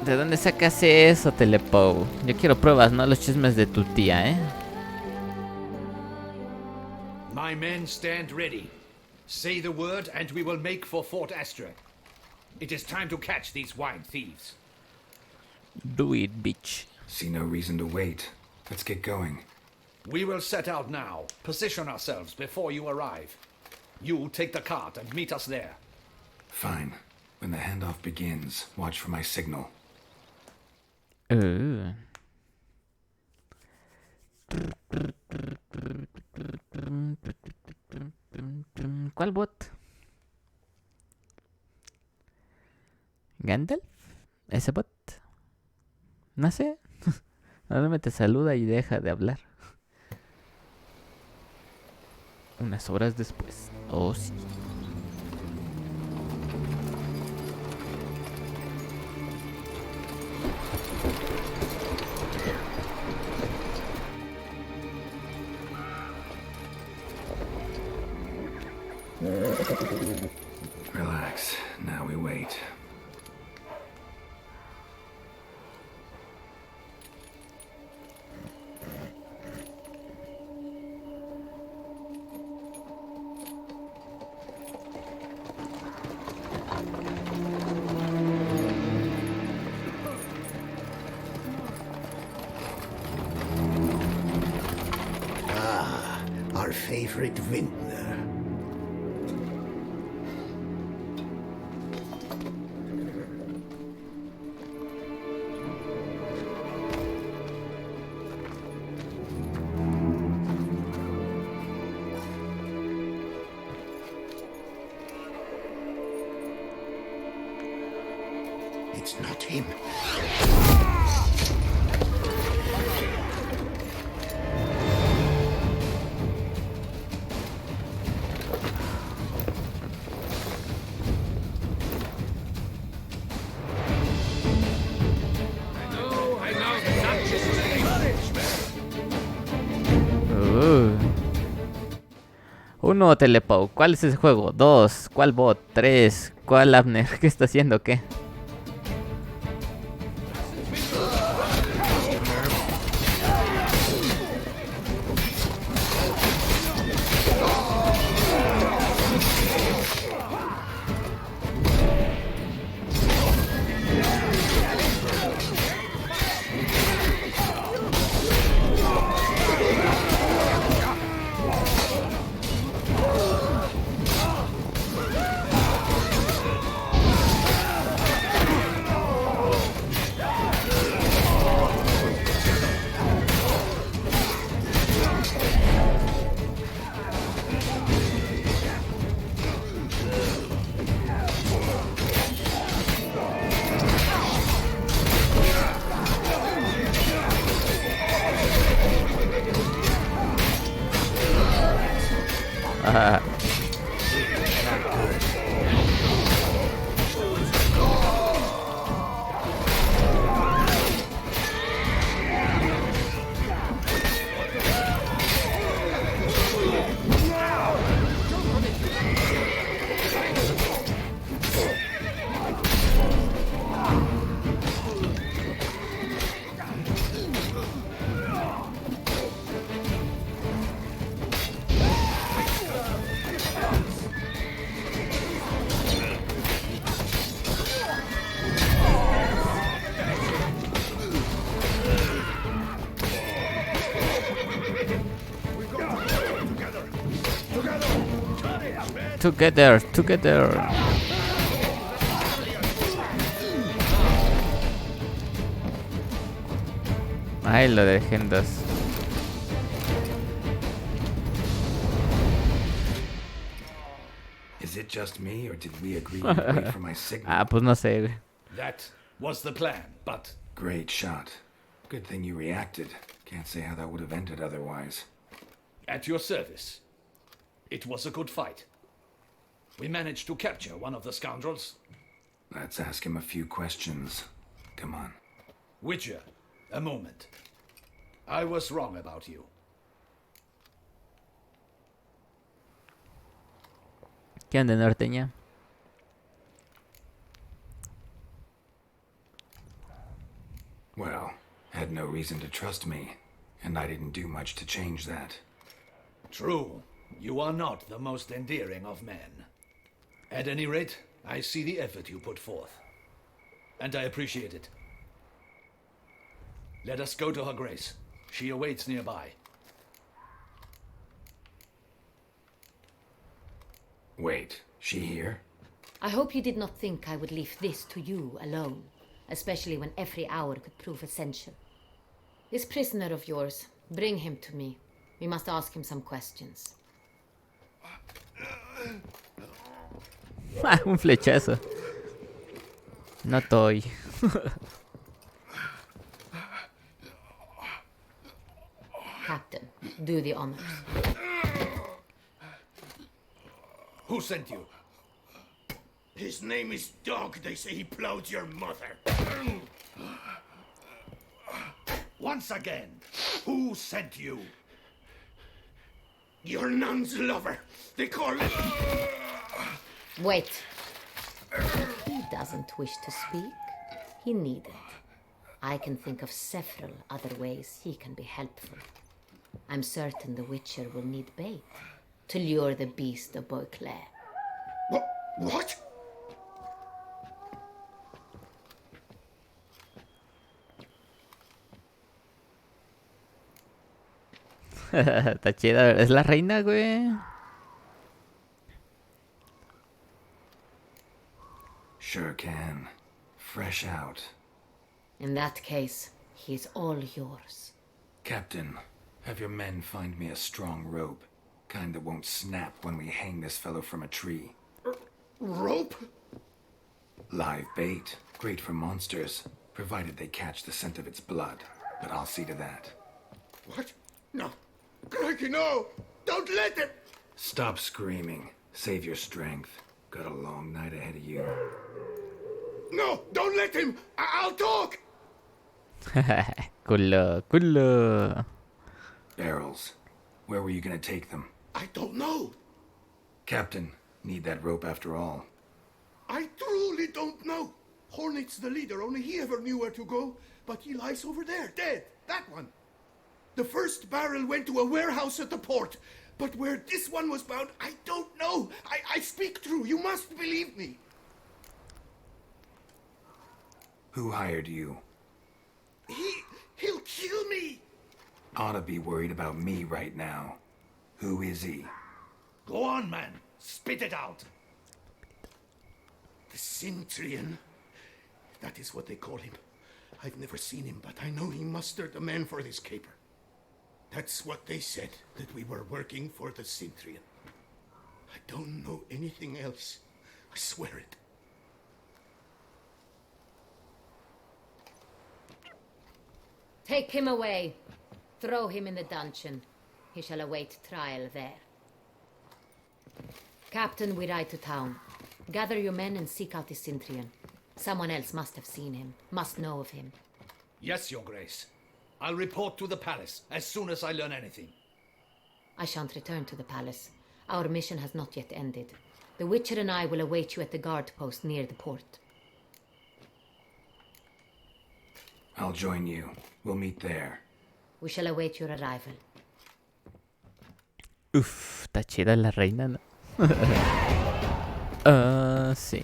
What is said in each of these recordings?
¿De dónde sacas eso, Telepo? Yo quiero pruebas, no los chismes de tu tía, ¿eh? My men stand ready. Say the word and we will make for Fort Astra. It is time to catch these wine thieves. Do it, bitch. See no reason to wait. Let's get going. We will set out now. Position ourselves before you arrive. You take the cart and meet us there. Fine. When the handoff begins, watch for my signal. ¿Cuál bot? ¿Gandalf? ¿Ese bot? No sé. Normalmente te saluda y deja de hablar. Unas horas después. Oh, sí. Relax. Now we wait. Our favorite vintner. It's not him. Uno, Telepo. ¿Cuál es ese juego? Dos. ¿Cuál bot? Tres. ¿Cuál Abner? ¿Qué está haciendo? ¿Qué? Ajá. Together. Ay, lo de leyendas. Is it just me, or did we agree to wait for my signal? Ah, pues no sé, güey. That was the plan, but Great shot. Good thing you reacted. Can't say how that would have ended otherwise. at your service. It was a good fight. We managed to capture one of the scoundrels. Let's ask him a few questions. Come on. Witcher, a moment. I was wrong about you. ¿Qué onda, norteña? Well, had no reason to trust me, and I didn't do much to change that. True, you are not the most endearing of men. At any rate, I see the effort you put forth, and I appreciate it. Let us go to her grace. She awaits nearby. Wait, she here? I hope you did not think I would leave this to you alone, especially when every hour could prove essential. This prisoner of yours, bring him to me. We must ask him some questions. Ah, un flechazo. No estoy. Captain, do the honors. Who sent you? His name is Dog. They say he plowed your mother. Once again, who sent you? Your nun's lover. They call him... Wait. He doesn't wish to speak. He needed. I can think of several other ways he can be helpful. I'm certain the Witcher will need bait to lure the beast of Beauclair. What? Está chida, es la reina, güey. Sure can. Fresh out. In that case, he's all yours. Captain, have your men find me a strong rope. Kind that won't snap when we hang this fellow from a tree. Rope? Live bait. Great for monsters, provided they catch the scent of its blood. But I'll see to that. What? No. Crikey, no! Don't let him! Stop screaming. Save your strength. Got a long night ahead of you. No! Don't let him! I'll talk! Culo, culo. Barrels. Where were you gonna take them? I don't know. Captain, need that rope after all. I truly don't know. Hornet's the leader, only he ever knew where to go. But he lies over there, dead. That one. The first barrel went to a warehouse at the port. But where this one was bound, I don't know. I speak true. You must believe me. Who hired you? He'll kill me. Ought to be worried about me right now. Who is he? Go on, man. Spit it out. The Cintrian. That is what they call him. I've never seen him, but I know he mustered the men for this caper. That's what they said, that we were working for the Cintrian. I don't know anything else. I swear it. Take him away. Throw him in the dungeon. He shall await trial there. Captain, we ride to town. Gather your men and seek out the Cintrian. Someone else must have seen him, must know of him. Yes, Your Grace. I'll report to the palace as soon as I learn anything. I shan't return to the palace. Our mission has not yet ended. The Witcher and I will await you at the guard post near the port. I'll join you. We'll meet there. We shall await your arrival. Uf, está chida la reina, ¿no? Sí.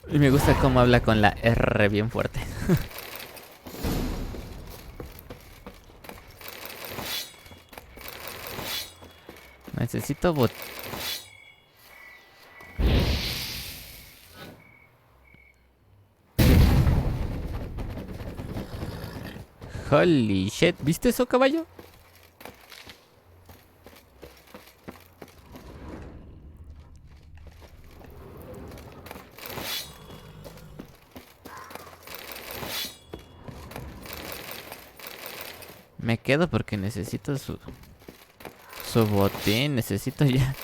Y me gusta cómo habla con la R bien fuerte. Necesito Holy shit, ¿viste eso, caballo? Me quedo porque necesito su botín, necesito ya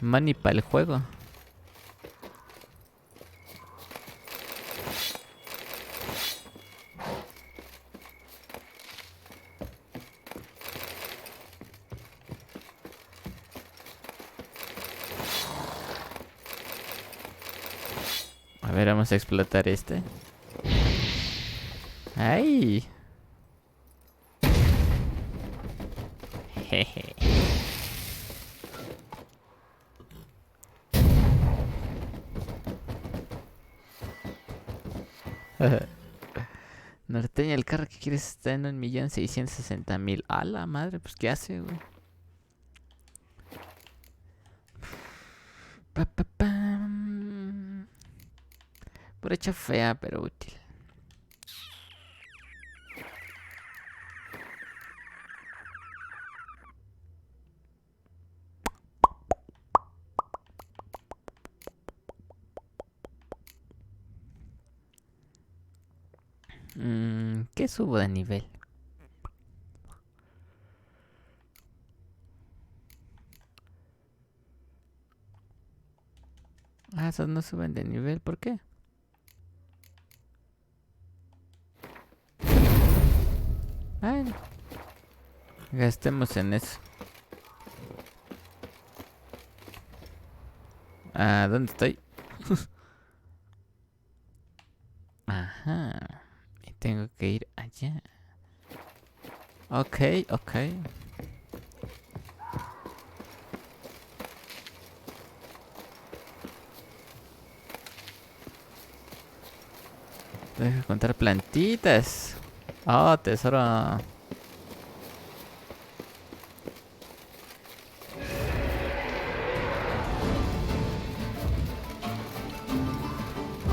money para el juego. ver, vamos a explotar este. ¡Ay! Jeje. Norteña, el carro que quieres está en 1.660.000. A la madre, pues ¿qué hace, güey? Pam. Por hecha fea, pero útil. ¿Qué subo de nivel? Ah, esos no suben de nivel, ¿por qué? Bueno, gastemos en eso. Ah, ¿dónde estoy? Ajá. Y tengo que ir allá. Ok. Deja contar plantitas. Oh, tesoro.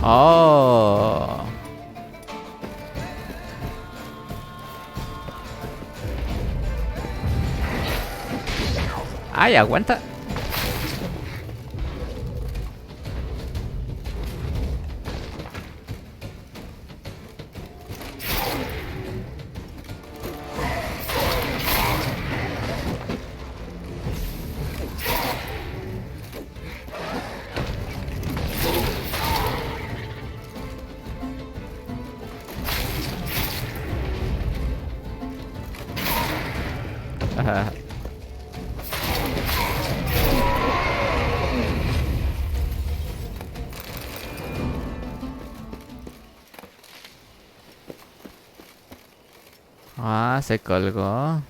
Oh. Ay, aguanta. Ajá. Ah, se colgó.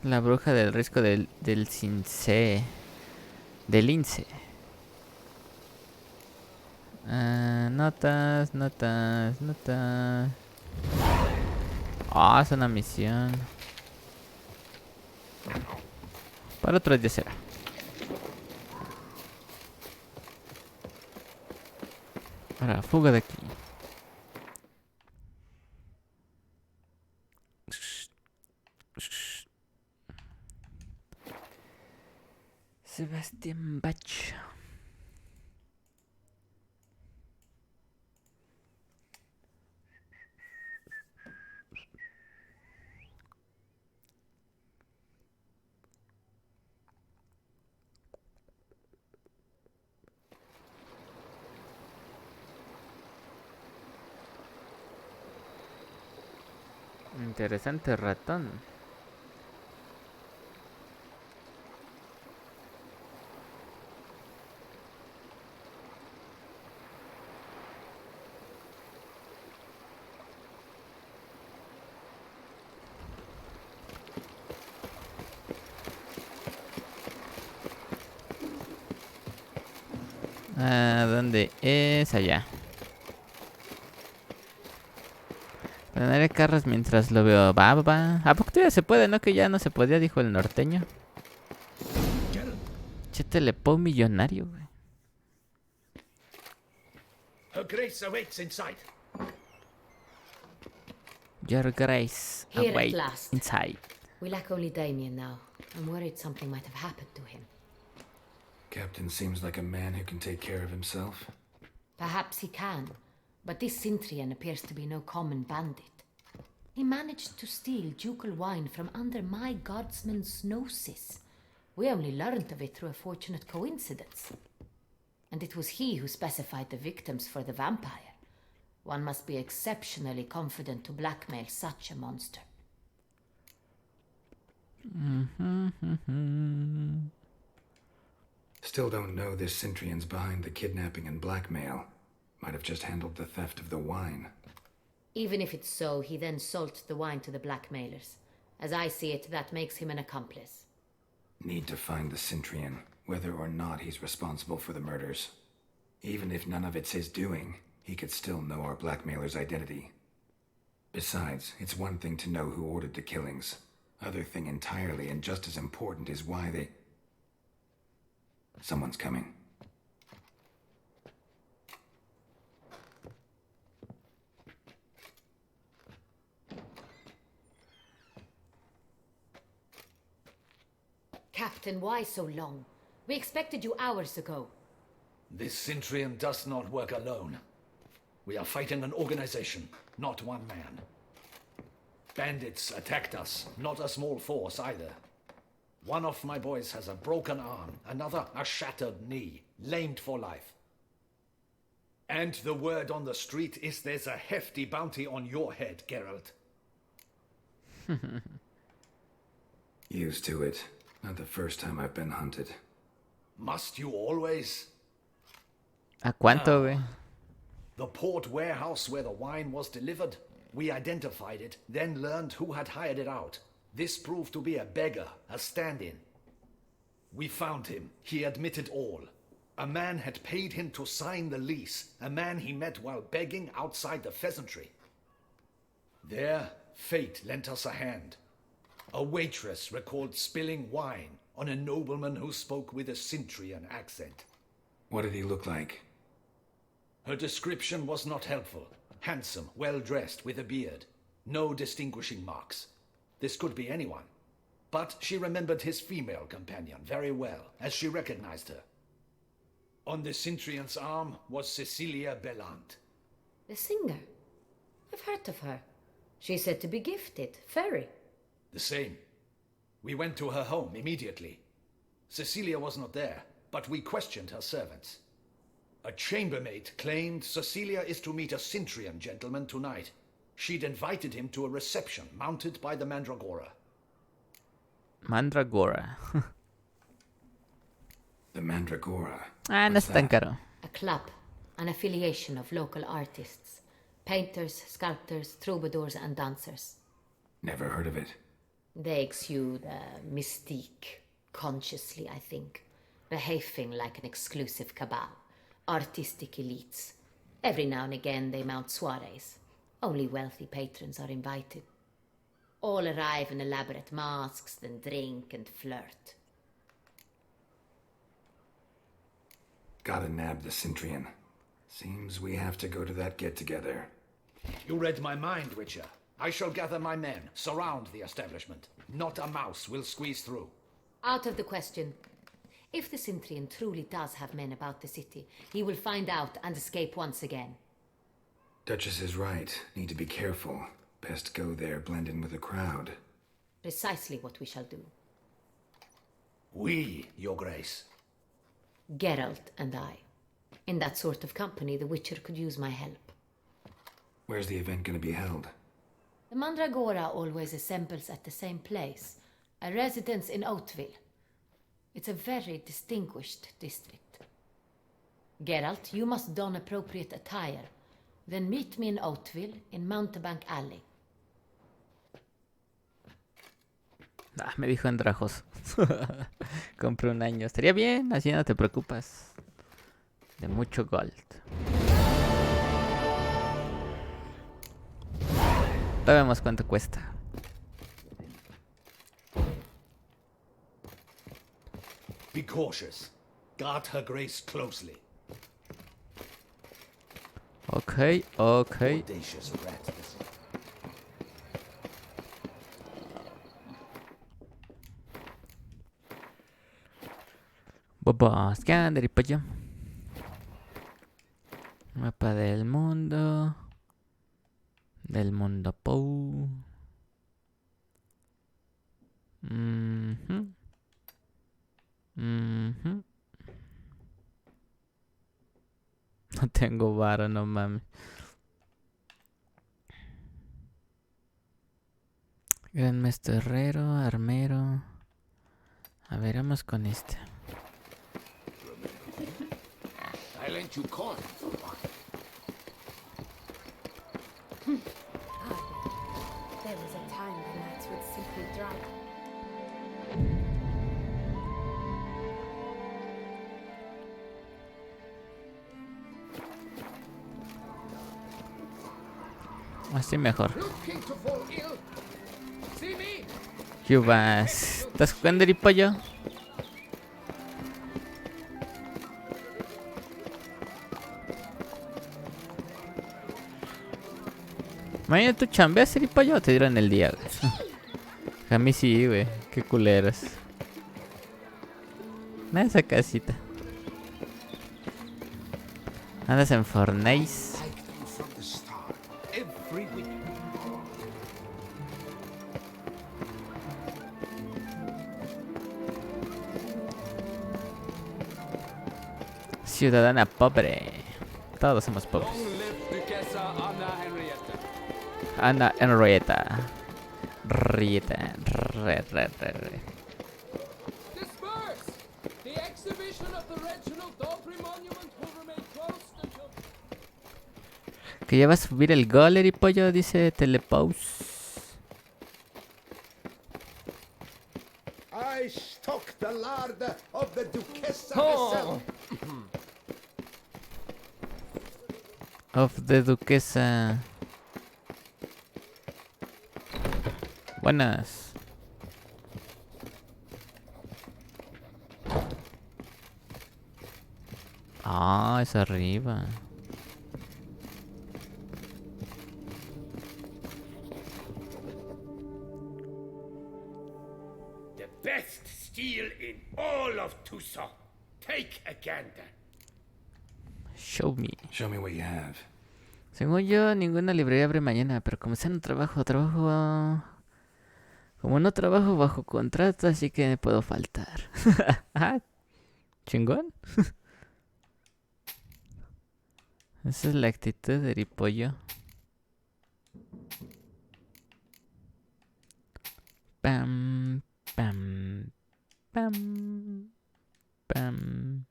La bruja del risco del lince. Del lince. Notas. Ah, es una misión. Para otro día será. Para fuga de aquí. Sebastián Bach. Interesante ratón. Ah, ¿dónde es? Allá. Planearé carros mientras lo veo. Va. ¿A poco todavía se puede? ¿No? Que ya no se podía, dijo el norteño. Che, telepó millonario, güey. Her Grace awaits inside. Your Grace, Here at await last. inside. We lack only Damien now. I'm worried something might have happened to him. Captain seems like a man who can take care of himself. Perhaps he can, but this Cintrian appears to be no common bandit. He managed to steal ducal wine from under my guardsman's noses. We only learned of it through a fortunate coincidence. And it was he who specified the victims for the vampire. One must be exceptionally confident to blackmail such a monster. Still don't know this Centrion's behind the kidnapping and blackmail. Might have just handled the theft of the wine. Even if it's so, he then sold the wine to the blackmailers. As I see it, that makes him an accomplice. Need to find the Centrion, whether or not he's responsible for the murders. Even if none of it's his doing, he could still know our blackmailer's identity. Besides, it's one thing to know who ordered the killings. Other thing entirely, and just as important, is why they... Someone's coming. Captain, why so long? We expected you hours ago. This Centurion does not work alone. We are fighting an organization, not one man. Bandits attacked us, not a small force either. One of my boys has a broken arm, another a shattered knee, lamed for life. And the word on the street is there's a hefty bounty on your head, Geralt. Used to it. Not the first time I've been hunted. Must you always? ¿A cuánto, güey? The port warehouse where the wine was delivered. We identified it, then learned who had hired it out. This proved to be a beggar, a stand-in. We found him. He admitted all. A man had paid him to sign the lease, a man he met while begging outside the pheasantry. There, fate lent us a hand. A waitress recalled spilling wine on a nobleman who spoke with a Centurion accent. What did he look like? Her description was not helpful. Handsome, well-dressed, with a beard. No distinguishing marks. This could be anyone. But she remembered his female companion very well, as she recognized her. On the Centurion's arm was Cecilia Bellant. The singer? I've heard of her. She's said to be gifted, fairy. The same. We went to her home immediately. Cecilia was not there, but we questioned her servants. A chambermaid claimed Cecilia is to meet a Centurion gentleman tonight. She'd invited him to a reception mounted by the Mandragora. Mandragora. The Mandragora. No What's es tan that? caro. A club, an affiliation of local artists. Painters, sculptors, troubadours and dancers. Never heard of it. They exude mystique, consciously, I think. Behaving like an exclusive cabal. Artistic elites. Every now and again they mount soirees. Only wealthy patrons are invited. All arrive in elaborate masks, then drink and flirt. Gotta nab the Centurion. Seems we have to go to that get-together. You read my mind, Witcher. I shall gather my men, surround the establishment. Not a mouse will squeeze through. Out of the question. If the Centurion truly does have men about the city, he will find out and escape once again. Duchess is right. Need to be careful. Best go there, blend in with the crowd. Precisely what we shall do. We, Your Grace. Geralt and I. In that sort of company, the Witcher could use my help. Where's the event gonna be held? The Mandragora always assembles at the same place, a residence in Oatville. It's a very distinguished district. Geralt, you must don appropriate attire. Then meet me in Oatville in Mountebank Alley. Me dijo Andrajos. Compré un año. Estaría bien, así no te preocupas. De mucho gold. Ya vemos cuánto cuesta. Be cautious. Guard her grace closely. Ok. Audacious rat. Vamos, que andar y para allá. Mapa del mundo. Del mundo Pou. No tengo vara, no mames. Gran maestro herrero, armero. A ver, vamos con este. I lent you corn for one. There was a time the nights would simply dry. Así mejor. Looking to fall ill. See me? ¿Qué vas? ¿Estás jugando el pollo? Mañana tú chambeas el pollo o te dieron el día, güey. A mí sí, güey. Qué culeros. Nada esa casita. Andas en Fortnite. Liked you from the start. Every week. Ciudadana pobre. Todos somos pobres. Long live Duquesa Anna Henrietta. Ana Henrietta. Rieta. Re. Disperse! The exhibition of the Reginald Daubry monument will remain closed until... Que ya va a subir el Goller y pollo, dice Telepause. I stock the lard of the Duquesa Oh. Of the Duquesa. Buenas. Ah, es arriba. The best steel in all of Tucson. Take a gander. Show me. Show me what you have. Según yo, ninguna librería abre mañana, pero como sea no trabajo. Como no trabajo bajo contrato, así que me puedo faltar. Ah, chingón. Esa es la actitud de Ripollo. Pam, pam, pam, pam.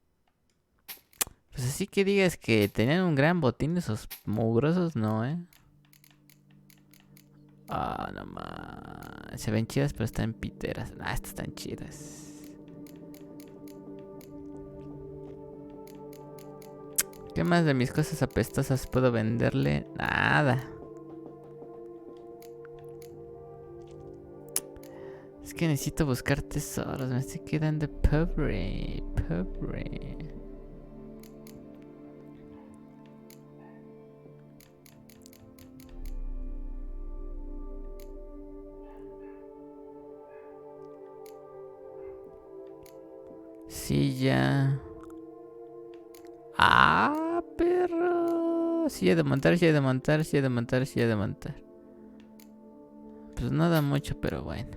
Pues así que digas que tenían un gran botín esos mugrosos, no, Ah, no más. Se ven chidas, pero están piteras. Ah, estas están chidas. ¿Qué más de mis cosas apestosas puedo venderle? Nada. Es que necesito buscar tesoros. Me estoy quedando pobre. Silla. Ah, perro. Silla de montar. Pues no da mucho, pero bueno.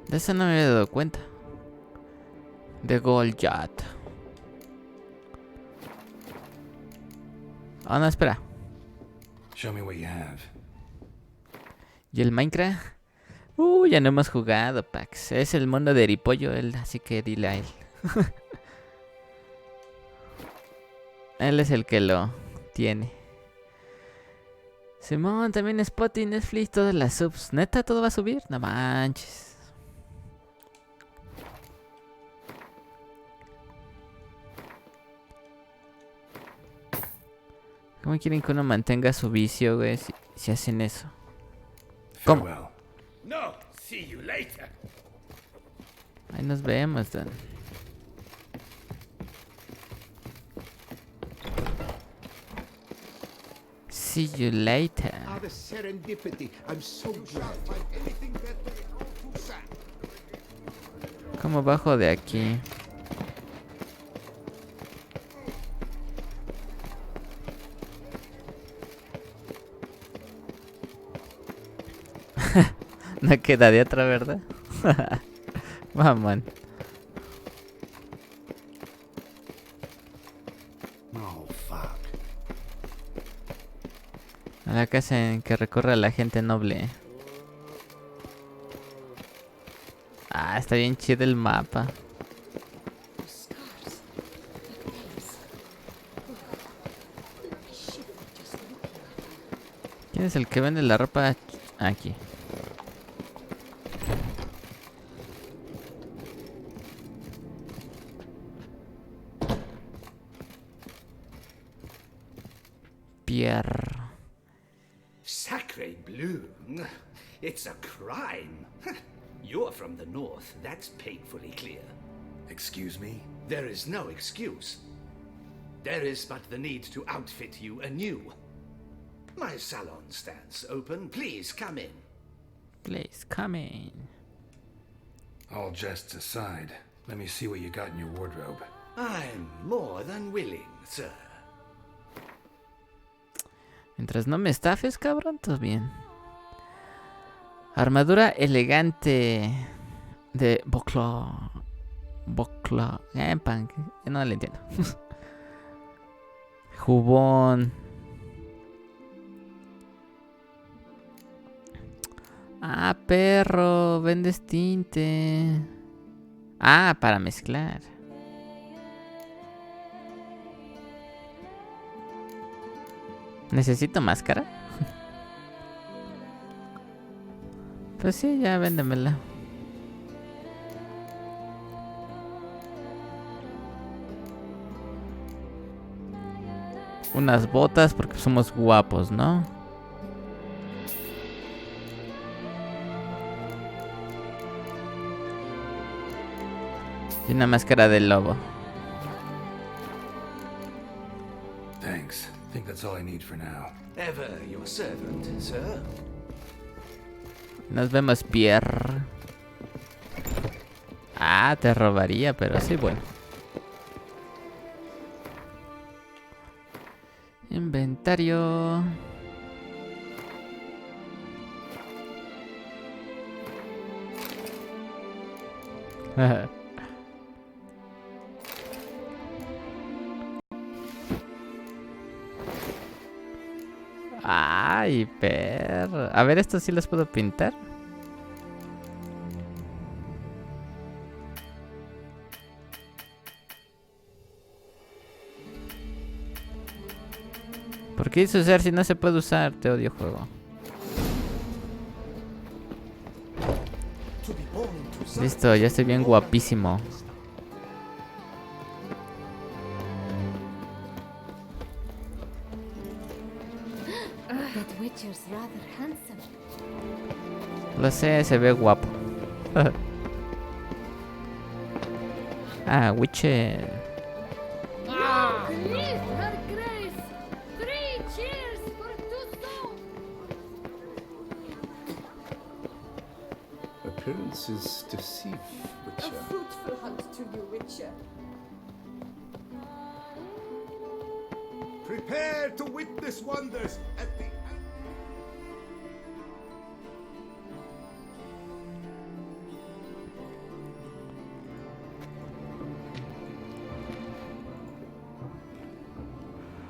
De eso no me había dado cuenta. De Goliath. Oh, no, espera. Show me what you have. ¿Y el Minecraft? Ya no hemos jugado, Pax. Es el mundo de Ripollo, él, así que dile a él. Él es el que lo tiene. Simón, también Spotify, Netflix, todas las subs. ¿Neta todo va a subir? No manches. ¿Cómo quieren que uno mantenga su vicio, güey, si hacen eso? ¿Cómo? Farewell. No, see you later. Ahí nos vemos, Don. See you later. Ah, the serendipity. I'm so glad. Find anything better in all Tucson. ¿Cómo bajo de aquí? No queda de otra, ¿verdad? Mamón. Oh, fuck. A la casa en que recorre la gente noble. Ah, está bien chido el mapa. ¿Quién es el que vende la ropa? Aquí. Pierre. Sacre bleu. It's a crime. You're from the north, that's painfully clear. Excuse me? There is no excuse. There is but the need to outfit you anew. My salon stands open. Please come in. Please come in. All jests aside, let me see what you got in your wardrobe. I'm more than willing, sir. Mientras no me estafes, cabrón, todo bien. Armadura elegante de Bocla. Punk. No le entiendo. Jubón. Ah, perro, vendes tinte. Ah, para mezclar. ¿Necesito máscara? Pues sí, ya véndemela. Unas botas porque somos guapos, ¿no? Y una máscara de lobo. Thanks. I think that's all I need for now. Ever your servant, sir. Nos vemos, Pierre. Ah, te robaría, pero sí, bueno. Inventario. Ay, perro. A ver, estos sí los puedo pintar. ¿Por qué hice usar si no se puede usar? Te odio, juego. Listo, ya estoy bien guapísimo. That Witcher's rather handsome. Lo sé, se ve guapo. Ah, Witcher. Please, Her Grace! 3 cheers for Tuso! Appearances deceive, A Witcher. fruitful hunt to you, Witcher. Prepare to witness wonders at the...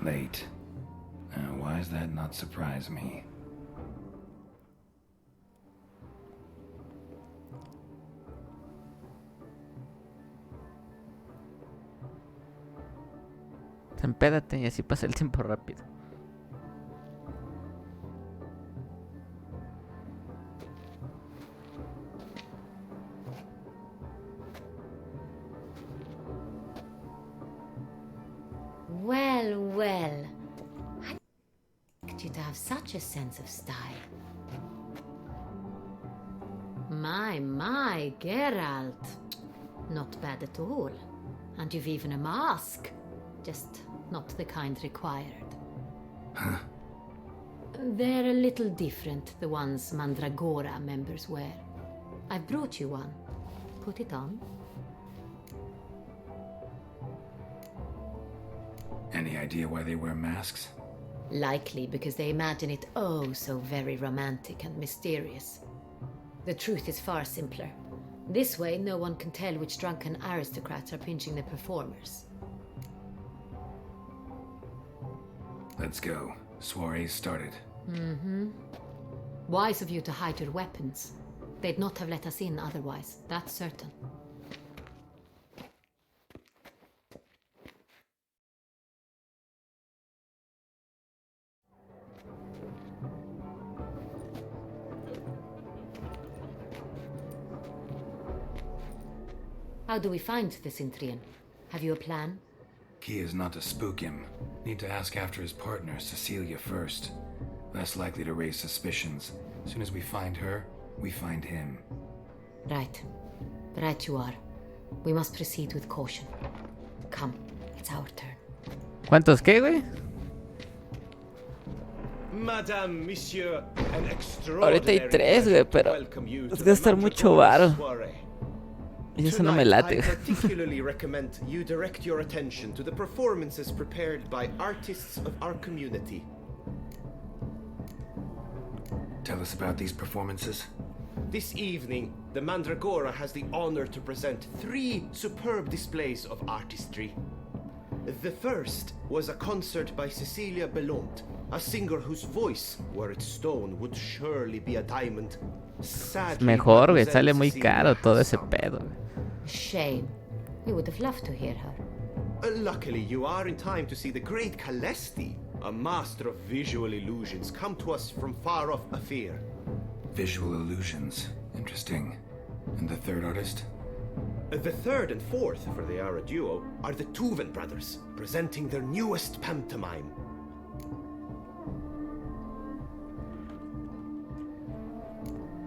Late. Why does that not surprise me? Empédate y así pasa el tiempo rápido. Well, well. I expect you to have such a sense of style. My, Geralt. Not bad at all. And you've even a mask. Just not the kind required. Huh? They're a little different, the ones Mandragora members wear. I've brought you one. Put it on. Any idea why they wear masks? Likely because they imagine it oh so very romantic and mysterious. The truth is far simpler. This way, no one can tell which drunken aristocrats are pinching the performers. Let's go. Soiree's started. Wise of you to hide your weapons. They'd not have let us in otherwise, that's certain. How do we find the Cintrian? Have you a plan? Key is not to spook him. Need to ask after his partner, Cecilia, first. Less likely to raise suspicions. As soon as we find her, we find him. Right. Right you are. We must proceed with caution. Come, it's our turn. ¿Cuántos qué, güey? Madame, Monsieur, an Ahorita hay extraordinary 3, güey, pleasure to pero welcome you to es the gastar mucho Mandragora varo. soiree. Y eso no me Tonight, late. I particularly recommend you direct your attention to the performances prepared by artists of our community. Tell us about these performances. This evening, the Mandragora has the honor to present 3 superb displays of artistry. The first was a concert by Cecilia Belont, a singer whose voice, were it stone, would surely be a diamond. Sadly, Mejor, güey. Mademoiselle Sale muy Cecilia caro todo has ese some. pedo, güey. Shame. We would have loved to hear her. Luckily, you are in time to see the great Calesti, a master of visual illusions, come to us from far off Afir. Visual illusions. Interesting. And the third artist? The third and fourth, for they are a duo, are the Tuven brothers, presenting their newest pantomime.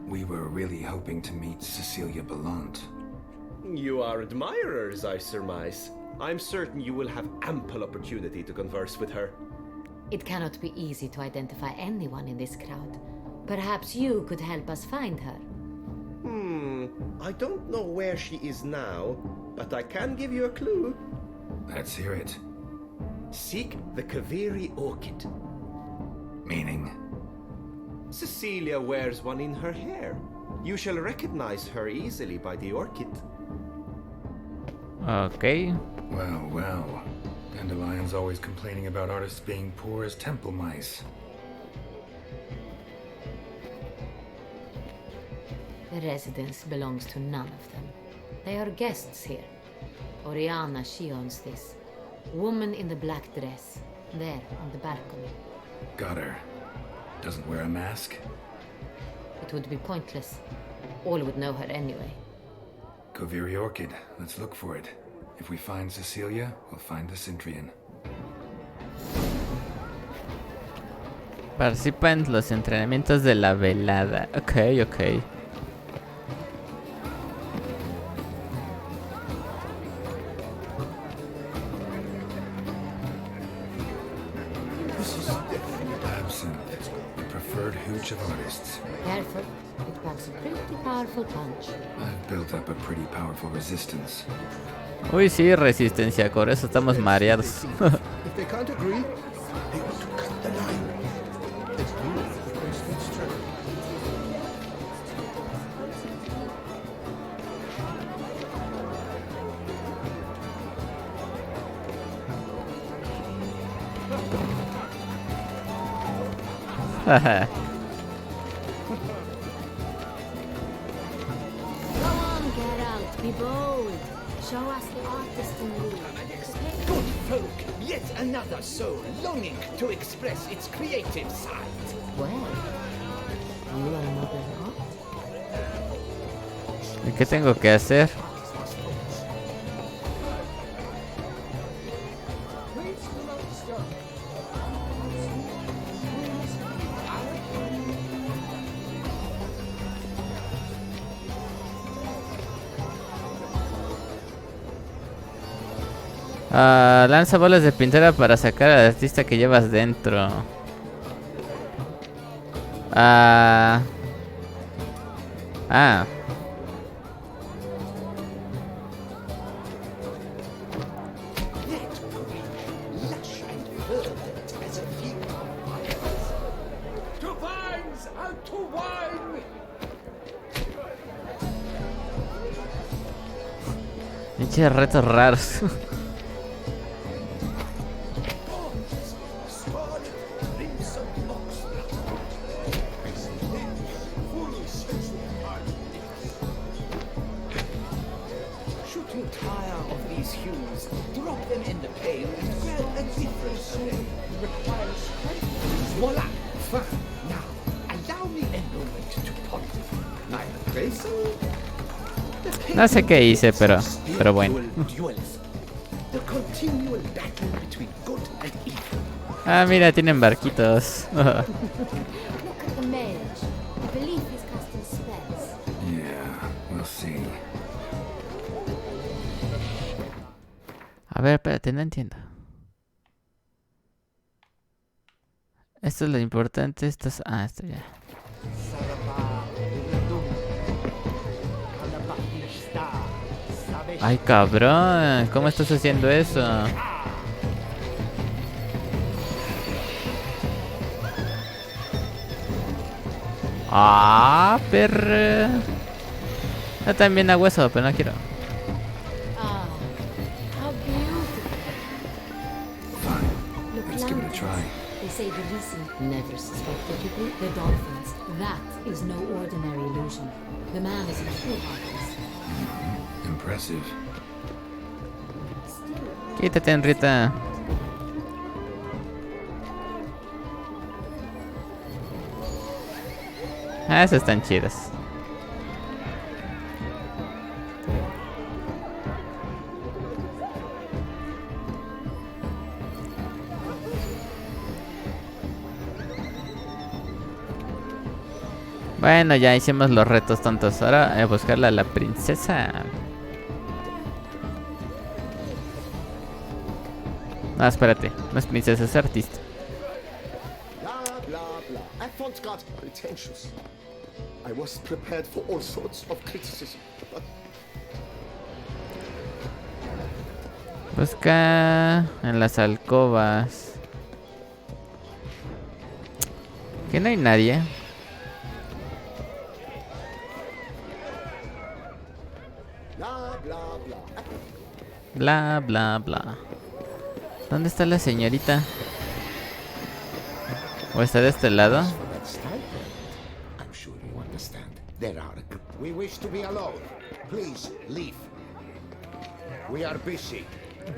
We were really hoping to meet Cecilia Belont. You are admirers, I surmise. I'm certain you will have ample opportunity to converse with her. It cannot be easy to identify anyone in this crowd. Perhaps you could help us find her. I don't know where she is now, but I can give you a clue. Let's hear it. Seek the Kaveri orchid. Meaning? Cecilia wears one in her hair. You shall recognize her easily by the orchid. Ok. Well, well. Dandelion's always complaining about artists being poor as temple mice. The residence belongs to none of them. They are guests here. Oriana, she owns this. Woman in the black dress. There, on the balcony. Got her. Doesn't wear a mask? It would be pointless. All would know her anyway. Kaveri Orchid. Let's look for it. If we find Cecilia, we'll find the Cintrian. Participa en los entrenamientos de la velada. Ok, ok. Absinthe. The preferred hooch of artists. Careful. It packs a pretty powerful punch. I've built up a pretty powerful resistance. Uy, sí, resistencia. Por eso estamos mareados. If they can't agree, they want to cut the line. Let's do it. Let's try. Go on, Geralt, be bold. Show us the artist in you. Good folk, yet another soul longing to express its creative side. Well, you are another art. ¿Y qué tengo que hacer? Reach the monster. Lanza bolas de pintura para sacar al artista que llevas dentro. Ah. Yet green, lush and verdant as a field. To vines and to wine. Pinches retos raros. Scarlet in the pail and grab a different array. Requires strength. Voila! Fine. Now, allow me a moment to ponder. My appraisal? No sé qué hice, pero bueno. The continual battle between good and evil. Ah, mira, tienen barquitos. Look at the mage. I believe he's casting spells. Yeah, we'll see. A ver, espérate, no entiendo. Esto es lo importante, esto es... Ah, esto ya. Ay, cabrón, ¿cómo estás haciendo eso? Ah, perra. Yo también hago eso, pero no quiero. Ah, how beautiful. Fine. Look, Let's give it a lanterns. try. They say the reason Never suspected you would. the dolphins. That is no ordinary illusion. The man is a true artist. Impressive. Quítate, Enrita. Ah, esas están chidas. Bueno, ya hicimos los retos tontos. Ahora a buscarla a la princesa. No, espérate. No es princesa, es artista. Blah, blah, blah. I once got pretentious. I was prepared for all sorts of criticism. But Busca en las alcobas. Que no hay nadie. blah, blah, blah. Bla, bla, bla. ¿Dónde está la señorita? ¿O está de este lado? For that stipend, I'm sure you understand. There are. We wish to be alone. Please leave. We are busy.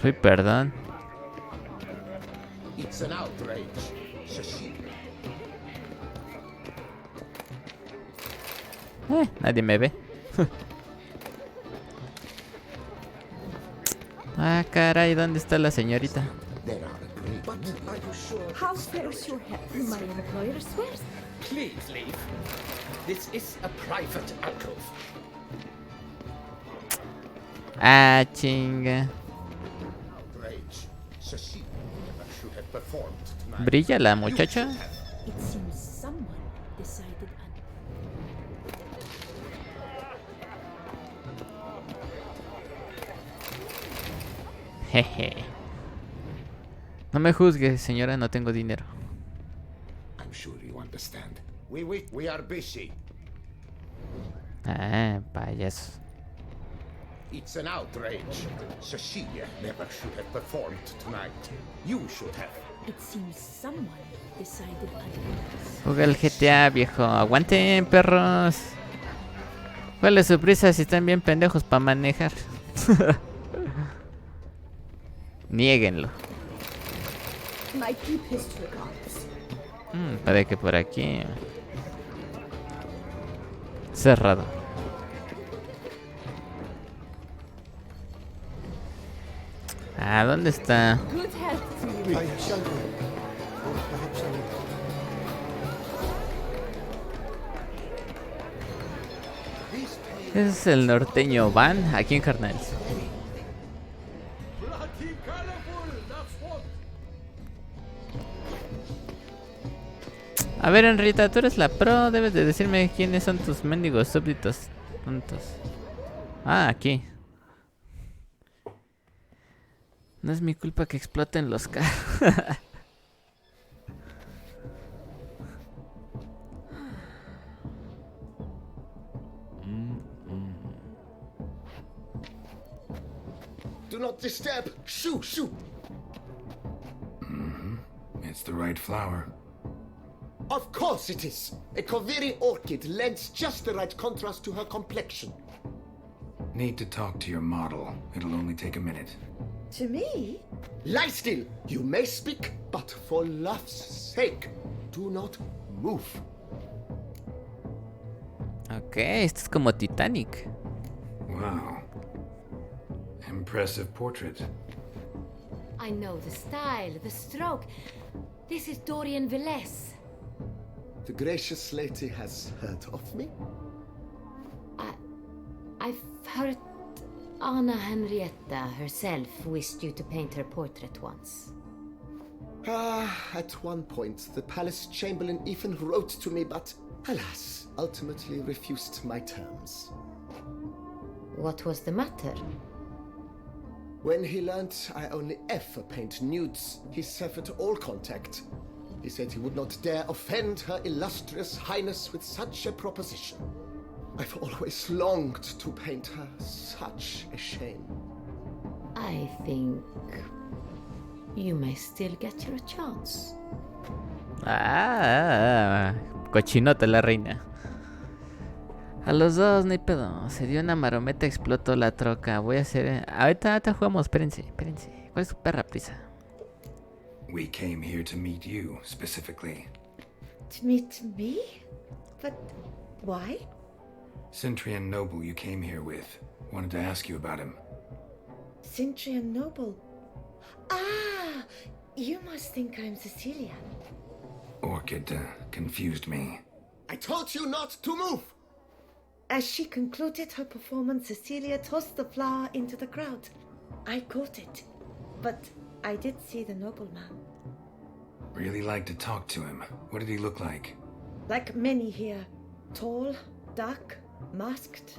Uy, perdón. It's an outrage, Cecilia. Nadie me ve. Ah, caray, ¿dónde está la señorita? There are agreements. But are you sure? How fares your health? My employer swears. Please leave. This is a private alcove. Ah, chinga. Outrage. Cecilia never should have performed tonight. ¿Brilla la muchacha? It seems someone decided on. Jeje. No me juzgue, señora, no tengo dinero. I'm sure you understand. We are busy. Ah, payasos. It's an outrage. Cecilia never should have performed tonight. You should have. It seems someone decided otherwise. Juega el GTA, viejo. Aguanten, perros. ¿Cuál es su prisa si están bien pendejos para manejar? Niéguenlo. My deepest regards. Puede que por aquí. Cerrado. Ah, ¿dónde está? Good health to you. I shall go. Or perhaps I will. Ese es el norteño Van, aquí en Carnales. Bloody colorful, that's what. A ver, Enrita, tú eres la pro. Debes de decirme quiénes son tus mendigos súbditos tontos. Ah, aquí. No es mi culpa que exploten los carros. Do not disturb. Shoo, shoo. It's the right flower. Of course it is. A Kaviri orchid lends just the right contrast to her complexion. Need to talk to your model. It'll only take a minute. To me? Lie still. You may speak, but for love's sake, do not move. Ok, esto es como Titanic. Wow. Impressive portrait. I know the style, the stroke. This is Dorian Velez. The gracious lady has heard of me? I've heard Anna Henrietta herself wished you to paint her portrait once. At one point, the palace chamberlain even wrote to me, but alas, ultimately refused my terms. What was the matter? When he learned I only ever paint nudes, he severed all contact. He said he would not dare offend her illustrious highness with such a proposition. I've always longed to paint her. Such a shame. I think you may still get your chance. Cochinota la reina. A los dos, no hay pedo. Se dio una marometa, explotó la troca. Voy a hacer... Ahorita jugamos, espérense. ¿Cuál es su perra prisa? We came here to meet you, specifically. To meet me? But why? Cintrian Noble you came here with. Wanted to ask you about him. Cintrian Noble. Ah, you must think I'm Cecilia. Orchid confused me. I told you not to move! As she concluded her performance, Cecilia tossed the flower into the crowd. I caught it, but I did see the nobleman. Really like to talk to him. What did he look like? Like many here. Tall, dark, masked.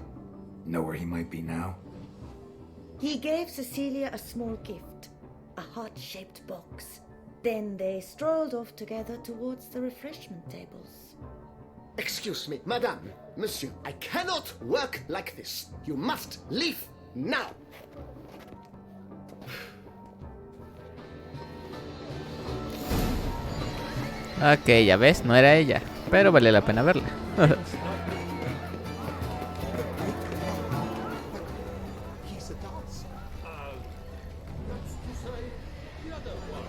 Know where he might be now? He gave Cecilia a small gift, a heart-shaped box. Then they strolled off together towards the refreshment tables. Excuse me, madame, monsieur, I cannot work like this. You must leave now. Ok, ya ves, no era ella. Pero vale la pena verla.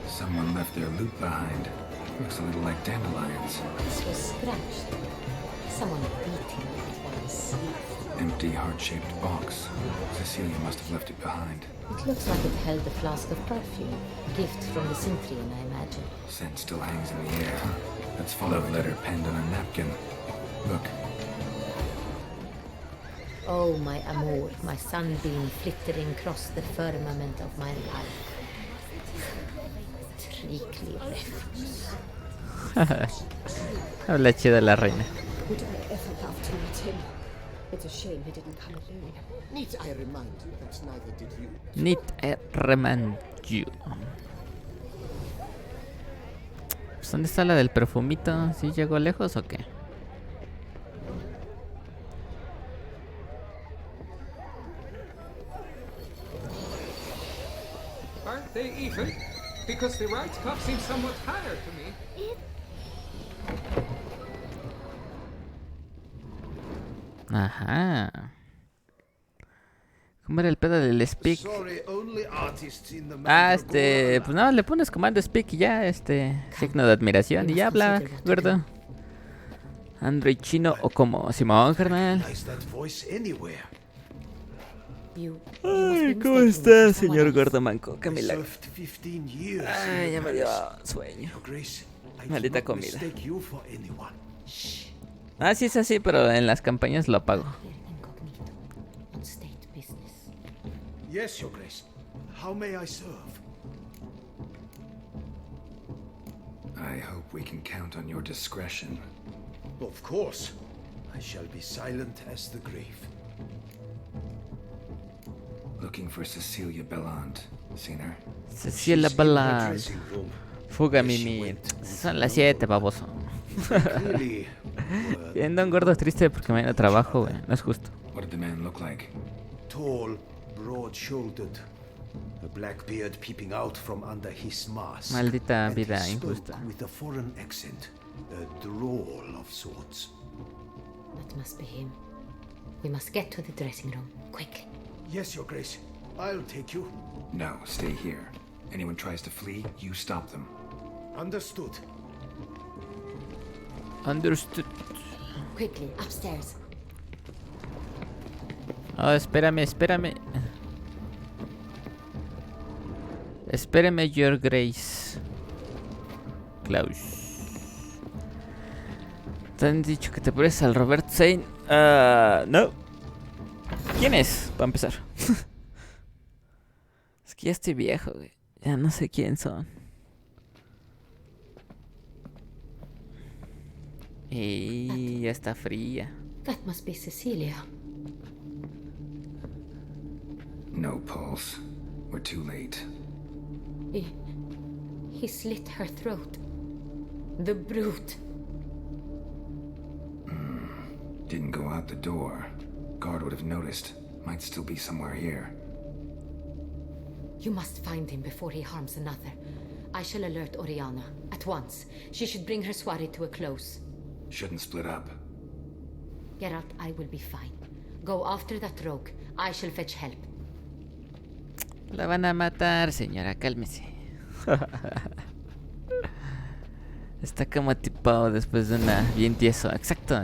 Someone left their loot behind. Looks a little like dandelions. This was scratched. Someone beating it once. Empty heart-shaped box. Cecilia must have left it behind. It looks like it held a flask of perfume. Gift from the Cintrian, I imagine. Scent still hangs in the air. Let's follow the letter penned on a napkin. Look. Oh, my amour, my sunbeam flittering across the firmament of my life. Trickly refuse. Habla chida la reina. Would I ever love to meet him? It's a shame he didn't come alone. Need I remind you that neither did you? Need I remind you. Pues, ¿dónde está la del perfumito? ¿Sí llegó lejos o qué? Aren't they even? Because the right cup seems somewhat higher to me. Ajá. ¿Cómo era el pedo del speak? Pues nada, le pones comando speak y ya, signo de admiración y ya habla, gordo. Android chino o como Simón, carnal. Ay, ¿cómo está, señor gordo manco? Qué milagro. Ay, ya me dio sueño. Maldita comida. Ah, sí es así, pero en las campañas lo apago. Yes, Your Grace. How may I serve? I hope we can count on your discretion. Of course. I shall be silent as the grave. Looking for Cecilia Belland. Seen her? Cecilia Belland. Fuga, Mimi. Son las 7, baboso. Viendo a un gordo triste porque mañana trabajo, güey. No es justo. What did the man look like? Tall, broad-shouldered. A black beard peeping out from under his mask. Maldita And vida he spoke injusta. with a foreign accent. A drawl of sorts. That must be him. We must get to the dressing room, quickly. Yes, Your Grace. I'll take you. No, stay here. Anyone tries to flee, you stop them. Understood. Understood. Quickly, upstairs. Oh, espérame. Espérame, Your Grace. Klaus. ¿Te han dicho que te pareces al Robert Zane? No. ¿Quién es? Para empezar. Es que ya estoy viejo, güey. Ya no sé quién son. Y ya está fría. That must be Cecilia. No pulse. We're too late. He slit her throat. The brute. Didn't go out the door. Guard would have noticed. Might still be somewhere here. You must find him before he harms another. I shall alert Oriana at once. She should bring her soirée to a close. Shouldn't split up. Geralt, I will be fine. Go after that rogue. I shall fetch help. La van a matar, señora, cálmese. Está como tipado después de una bien tieso. Exacto.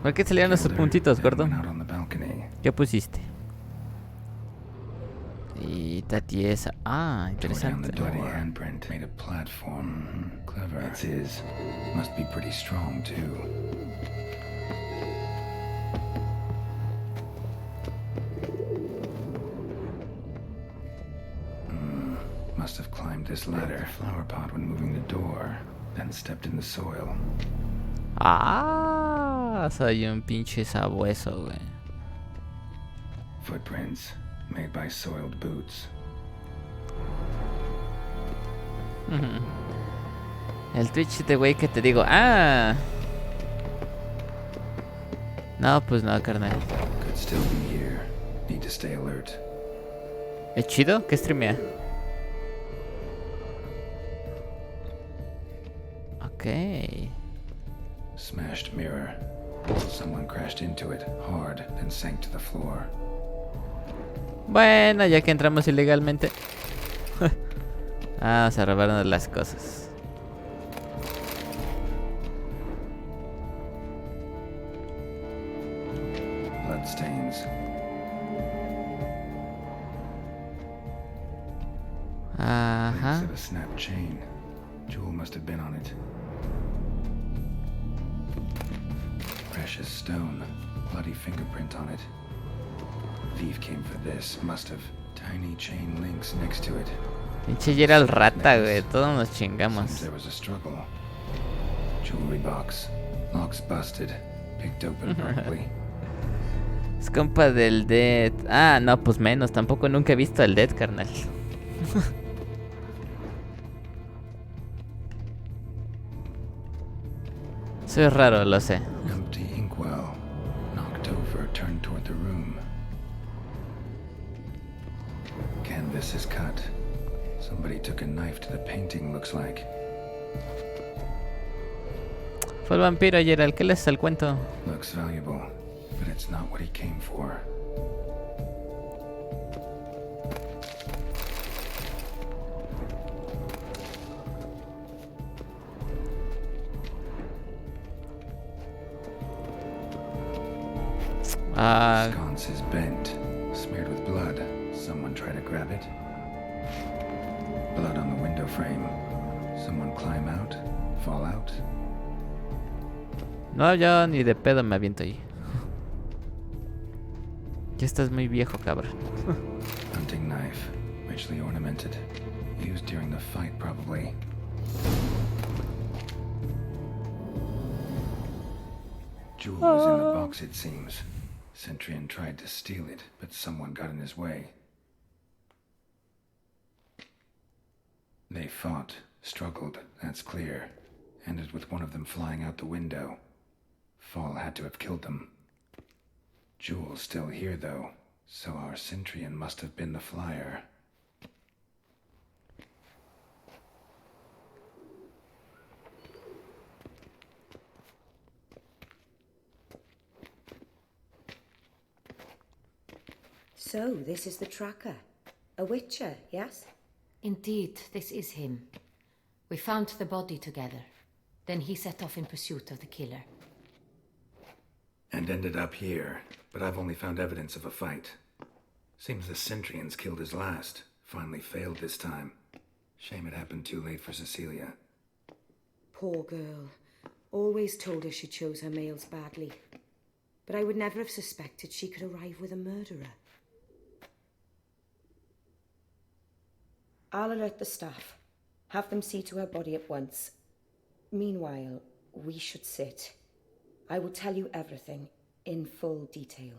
¿Por qué salieron esos puntitos, gordo? ¿Qué pusiste? Y está tiesa. Ah, interesante. Made a platform. Clever. It's his. Must be pretty strong too. Must have climbed this ladder. Flower pot when moving the door. Then stepped in the soil. Ah, soy un pinche sabueso, güey. Footprints made by soiled boots. El Twitch de güey que te digo. Ah. No, pues no, carnal. Could still be here. Need to stay alert. ¿Es chido? ¿Qué streamea? Ok. Smashed mirror. Someone crashed into it hard, then sank to the floor. Bueno, ya que entramos ilegalmente. Vamos a robarnos las cosas. Bloodstains. Ajá. Links of a snapped chain. Jewel must have been on it. Precious stone. Bloody fingerprint on it. Thief came for this. Must have. Tiny chain links next to it. Pinche Geralt rata, güey. Todos nos chingamos. There was a struggle. Jewelry box. Locks busted. Picked open correctly. Es compa del Dead. Ah, no, pues menos. Tampoco nunca he visto al Dead, carnal. Soy raro, lo sé. Empty inkwell. Knocked over, turned toward the room. Canvas is cut. Somebody took a knife to the painting, looks like. Fue el vampiro, Geralt. ¿Qué les el cuento? Looks valuable, but it's not what he came for. Sconce is bent, smeared with blood. Someone try to grab it. Blood on the window frame. Someone climb out, fall out. No, yo ni de pedo me aviento ahí. Ya estás muy viejo, cabrón. Hunting knife, richly ornamented. Used during the fight, probably. Jewel was in the box, it seems. Centurion tried to steal it, but someone got in his way. They fought, struggled, that's clear. Ended with one of them flying out the window. Fall had to have killed them. Jewel's still here, though, so our Centurion must have been the flyer. So, this is the tracker. A witcher, yes? Indeed, this is him. We found the body together. Then he set off in pursuit of the killer. And ended up here, but I've only found evidence of a fight. Seems the Centrians killed his last. Finally failed this time. Shame it happened too late for Cecilia. Poor girl. Always told her she chose her males badly. But I would never have suspected she could arrive with a murderer. I'll alert the staff. Have them see to her body at once. Meanwhile, we should sit. I will tell you everything in full detail.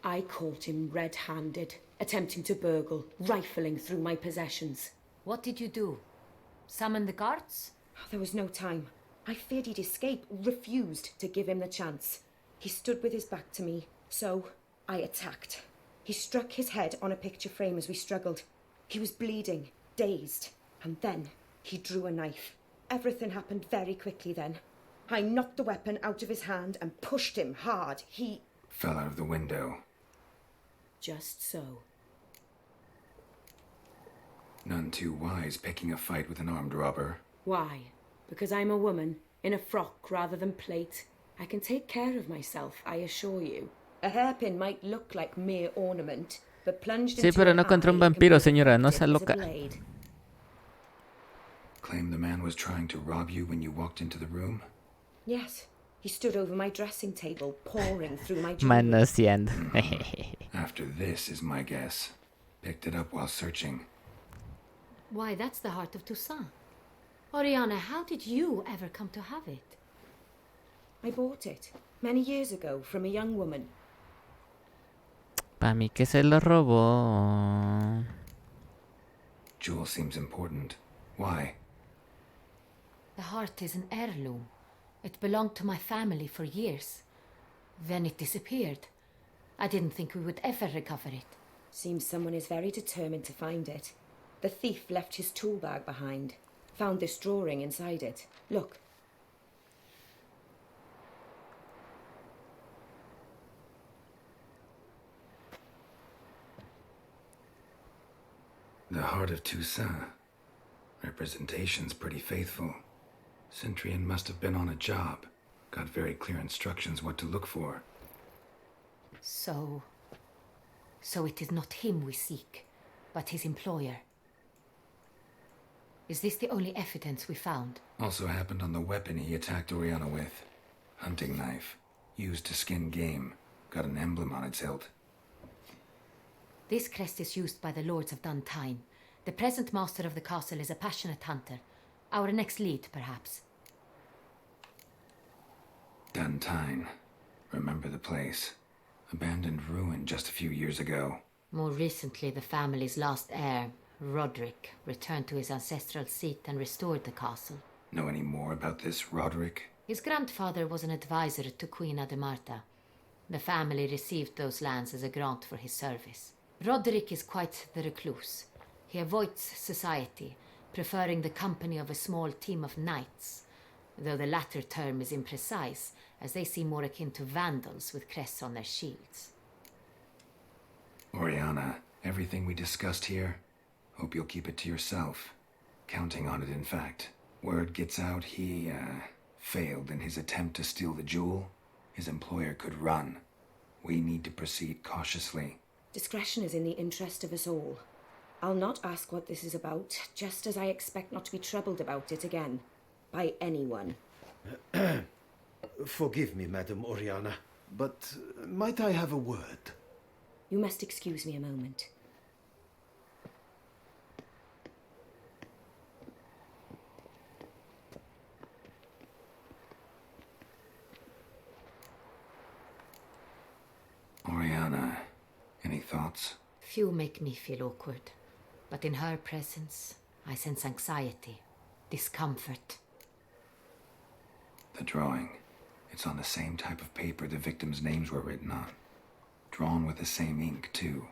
I caught him red-handed, attempting to burgle, rifling through my possessions. What did you do? Summon the guards? There was no time. I feared he'd escape, refused to give him the chance. He stood with his back to me, so I attacked. He struck his head on a picture frame as we struggled. He was bleeding, dazed, and then he drew a knife. Everything happened very quickly then. I knocked the weapon out of his hand and pushed him hard. He fell out of the window. Just so. None too wise picking a fight with an armed robber. Why? Because I'm a woman, in a frock rather than plate. I can take care of myself, I assure you. A hairpin might look like mere ornament, but plunged Sí, into pero an no contra un eye vampiro, can be señora, no effective sea as a loca. blade. Claim the man was trying to rob you when you walked into the room? Yes. He stood over my dressing table, pouring through my jewelry. Manoseando. After this is my guess. Picked it up while searching. Why, that's the heart of Toussaint. Oriana, how did you ever come to have it? I bought it many years ago from a young woman. Pa' mí que se lo robó. Jewel seems important. Why? The heart is an heirloom. It belonged to my family for years. Then it disappeared. I didn't think we would ever recover it. Seems someone is very determined to find it. The thief left his tool bag behind. Found this drawing inside it. Look. The heart of Toussaint. Representation's pretty faithful. Centrian must have been on a job. Got very clear instructions what to look for. So it is not him we seek, but his employer. Is this the only evidence we found? Also happened on the weapon he attacked Oriana with. Hunting knife. Used to skin game. Got an emblem on its hilt. This crest is used by the Lords of Duntine. The present master of the castle is a passionate hunter. Our next lead, perhaps. Duntine. Remember the place. Abandoned ruin just a few years ago. More recently, the family's last heir, Roderick, returned to his ancestral seat and restored the castle. Know any more about this Roderick? His grandfather was an advisor to Queen Ademarta. The family received those lands as a grant for his service. Roderick is quite the recluse. He avoids society, preferring the company of a small team of knights, though the latter term is imprecise, as they seem more akin to vandals with crests on their shields. Oriana, everything we discussed here, hope you'll keep it to yourself. Counting on it, in fact. Word gets out he, failed in his attempt to steal the jewel. His employer could run. We need to proceed cautiously. Discretion is in the interest of us all. I'll not ask what this is about, just as I expect not to be troubled about it again. By anyone. Forgive me, Madam Oriana, but might I have a word? You must excuse me a moment. Oriana, any thoughts? Few make me feel awkward, but in her presence, I sense anxiety, discomfort. The drawing. It's on the same type of paper the victims' names were written on. Drawn with the same ink, too.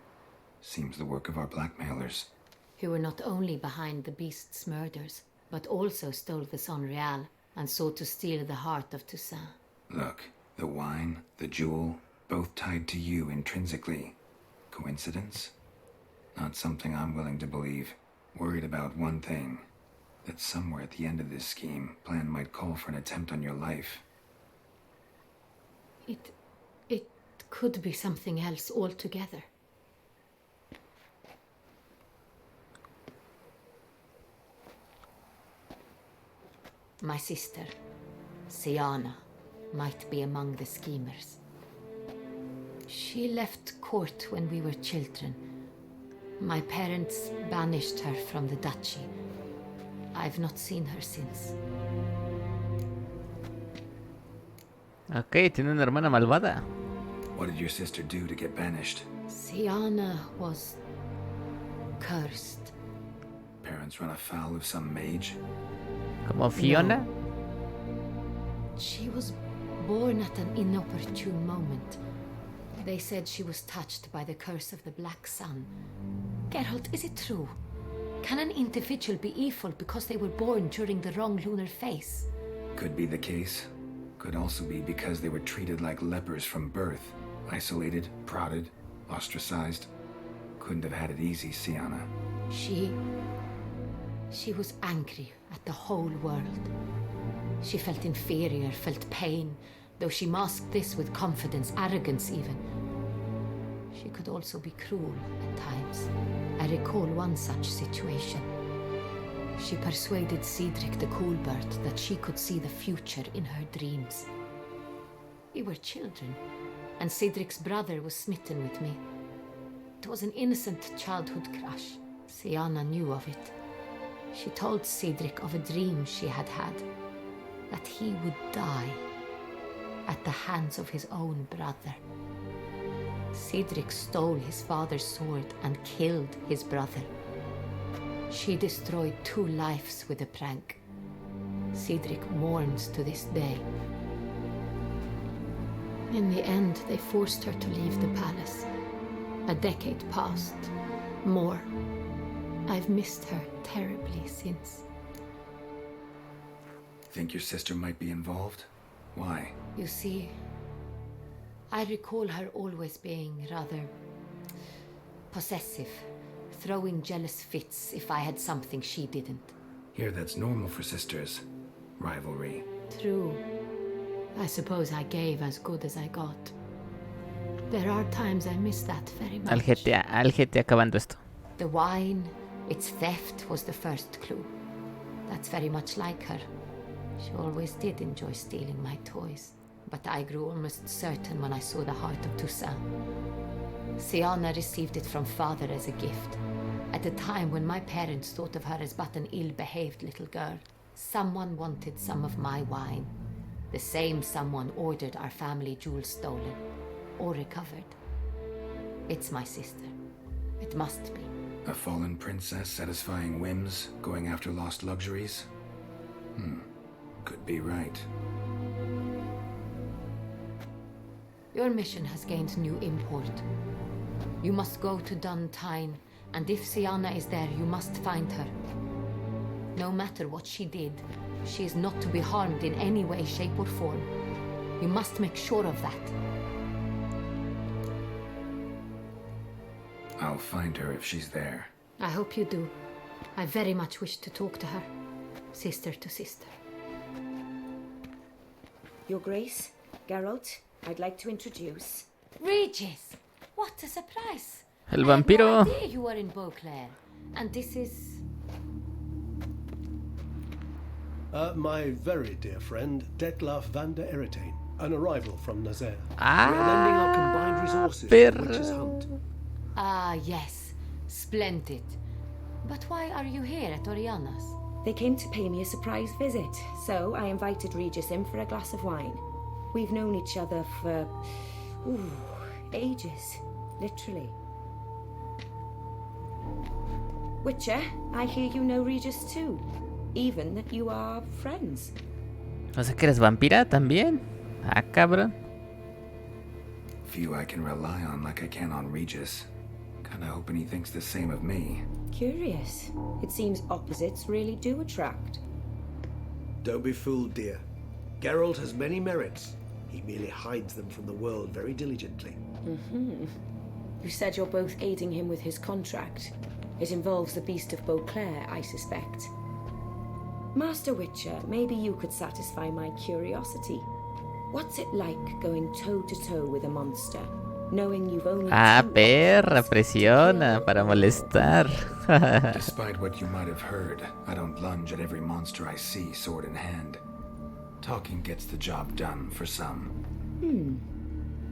Seems the work of our blackmailers. Who were not only behind the beast's murders, but also stole the Son Real and sought to steal the heart of Toussaint. Look, the wine, the jewel, both tied to you intrinsically. Coincidence? Not something I'm willing to believe. Worried about one thing. That somewhere at the end of this scheme, plan might call for an attempt on your life. It could be something else altogether. My sister, Siana, might be among the schemers. She left court when we were children. My parents banished her from the duchy. I've not seen her since. Ok, tiene una hermana malvada. What did your sister do to get banished? Siana was cursed. Parents run afoul of some mage? Como Fiona? No. She was born at an inopportune moment. They said she was touched by the curse of the Black Sun. Geralt, is it true? Can an individual be evil because they were born during the wrong lunar phase? Could be the case. Could also be because they were treated like lepers from birth. Isolated, prodded, ostracized. Couldn't have had it easy, Siana. She was angry at the whole world. She felt inferior, felt pain, though she masked this with confidence, arrogance even. She could also be cruel at times. I recall one such situation. She persuaded Cedric the Coolbird that she could see the future in her dreams. We were children, and Cedric's brother was smitten with me. It was an innocent childhood crush. Siana knew of it. She told Cedric of a dream she had had, that he would die at the hands of his own brother. Cedric stole his father's sword and killed his brother. She destroyed 2 lives with a prank. Cedric mourns to this day. In the end, they forced her to leave the palace. A decade passed. More. I've missed her terribly since. Think your sister might be involved? Why? You see, I recall her always being rather possessive, throwing jealous fits if I had something she didn't. Here, that's normal for sisters. Rivalry. True. I suppose I gave as good as I got. There are times I miss that very much. Al GTA acabando esto. The wine, its theft was the first clue. That's very much like her. She always did enjoy stealing my toys. But I grew almost certain when I saw the heart of Toussaint. Siana received it from father as a gift. At a time when my parents thought of her as but an ill-behaved little girl. Someone wanted some of my wine. The same someone ordered our family jewels stolen. Or recovered. It's my sister. It must be. A fallen princess satisfying whims, going after lost luxuries? Could be right. Your mission has gained new import. You must go to Dun Tyne, and if Siana is there, you must find her. No matter what she did, she is not to be harmed in any way, shape or form. You must make sure of that. I'll find her if she's there. I hope you do. I very much wish to talk to her. Sister to sister. Your Grace, Geralt, I'd like to introduce... Regis! What a surprise! El vampiro. I had no idea you were in Beauclair. And this is... My very dear friend, Detlef van der Eretain, an arrival from Nazaire. Ah, we are lending our combined resources to the witch's hunt. Ah, yes. Splendid. But why are you here at Oriana's? They came to pay me a surprise visit, so I invited Regis in for a glass of wine. We've known each other for... ages. Literally. Witcher, I hear you know Regis too. Even that you are friends. O sea que eres vampira también. Ah, cabrón. Few I can rely on like I can on Regis. Kinda hoping he thinks the same of me. Curious. It seems opposites really do attract. Don't be fooled, dear. Geralt has many merits. He merely hides them from the world very diligently. Mm-hmm. You said you're both aiding him with his contract. It involves the Beast of Beauclair, I suspect. Master Witcher, maybe you could satisfy my curiosity. What's it like going toe-to-toe with a monster, knowing you've only perra, presiona para molestar. Despite what you might have heard, I don't lunge at every monster I see sword in hand. Talking gets the job done for some.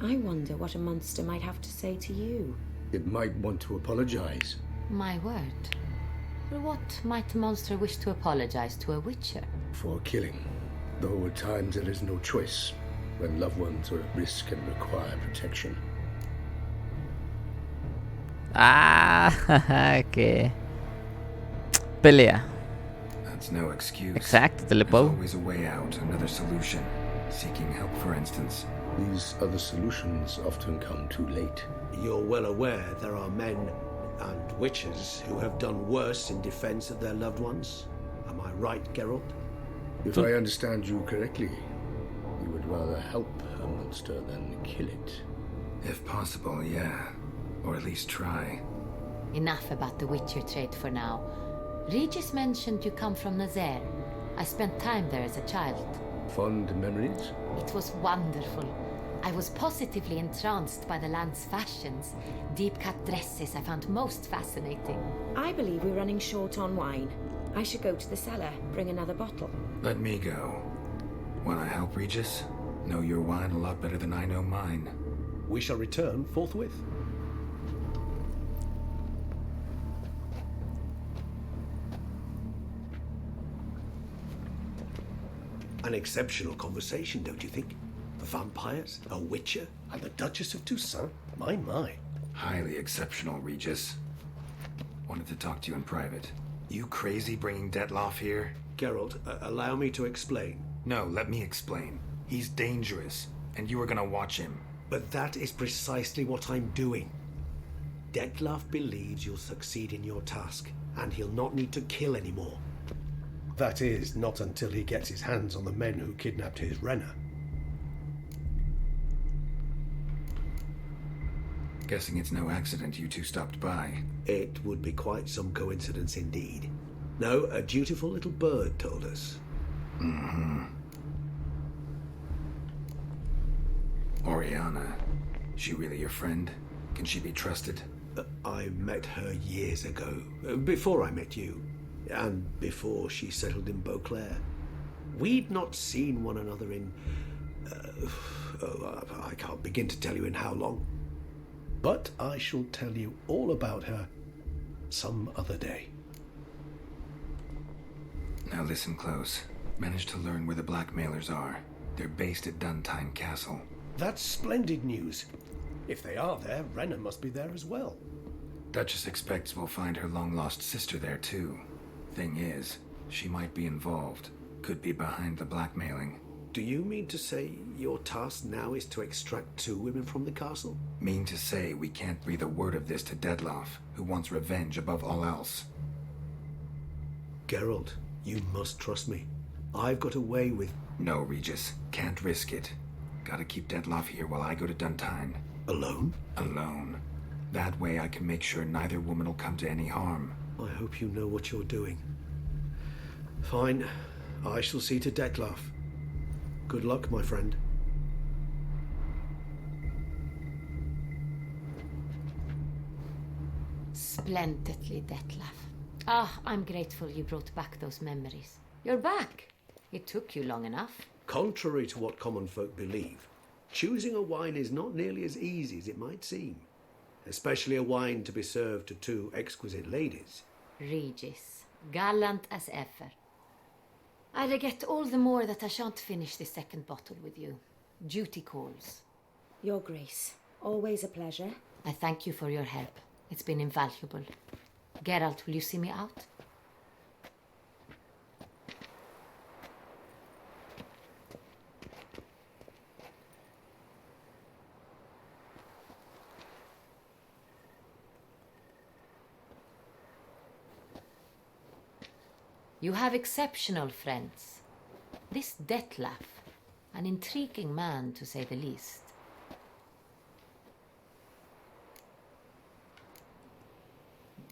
I wonder what a monster might have to say to you. It might want to apologize. My word. For what might a monster wish to apologize to a witcher? For killing. Though at times there is no choice, when loved ones are at risk and require protection. Que pelea. That's no excuse. Exacto, te le There's puedo. always a way out, another solution. Seeking help, for instance. These other solutions often come too late. You're well aware there are men and witches who have done worse in defense of their loved ones. Am I right, Geralt? If I understand you correctly, you would rather help a monster than kill it. If possible, yeah. Or at least try. Enough about the witcher trade for now. Regis mentioned you come from Nazaire. I spent time there as a child. Fond memories? It was wonderful. I was positively entranced by the land's fashions. Deep-cut dresses I found most fascinating. I believe we're running short on wine. I should go to the cellar, bring another bottle. Let me go. Wanna help, Regis? Know your wine a lot better than I know mine. We shall return forthwith. An exceptional conversation, don't you think? Vampires, a witcher, And the Duchess of Toussaint? My. Highly exceptional, Regis. Wanted to talk to you in private. You crazy bringing Detloff here? Geralt, allow me to explain. No, let me explain. He's dangerous, and you are gonna watch him. But that is precisely what I'm doing. Detloff believes you'll succeed in your task, and he'll not need to kill anymore. That is, not until he gets his hands on the men who kidnapped his Renner. Guessing it's no accident you two stopped by. It would be quite some coincidence indeed. No, a dutiful little bird told us. Mm-hmm. Oriana. She really your friend? Can she be trusted? I met her years ago, before I met you, and before she settled in Beauclair. We'd not seen one another in... I can't begin to tell you in how long. But I shall tell you all about her some other day. Now listen close. Managed to learn where the blackmailers are. They're based at Duntine Castle. That's splendid news. If they are there, Renner must be there as well. Duchess expects we'll find her long-lost sister there too. Thing is, she might be involved. Could be behind the blackmailing. Do you mean to say your task now is to extract 2 women from the castle? Mean to say we can't breathe a word of this to Detloff, who wants revenge above all else. Geralt, you must trust me. I've got away with... No, Regis. Can't risk it. Gotta keep Detloff here while I go to Duntine. Alone? Alone. That way I can make sure neither woman will come to any harm. I hope you know what you're doing. Fine. I shall see to Detloff. Good luck, my friend. Splendidly, Detlaff. I'm grateful you brought back those memories. You're back. It took you long enough. Contrary to what common folk believe, choosing a wine is not nearly as easy as it might seem. Especially a wine to be served to 2 exquisite ladies. Regis, gallant as ever. I regret all the more that I shan't finish the second bottle with you. Duty calls. Your Grace, always a pleasure. I thank you for your help. It's been invaluable. Geralt, will you see me out? You have exceptional friends. This Detlef, an intriguing man to say the least.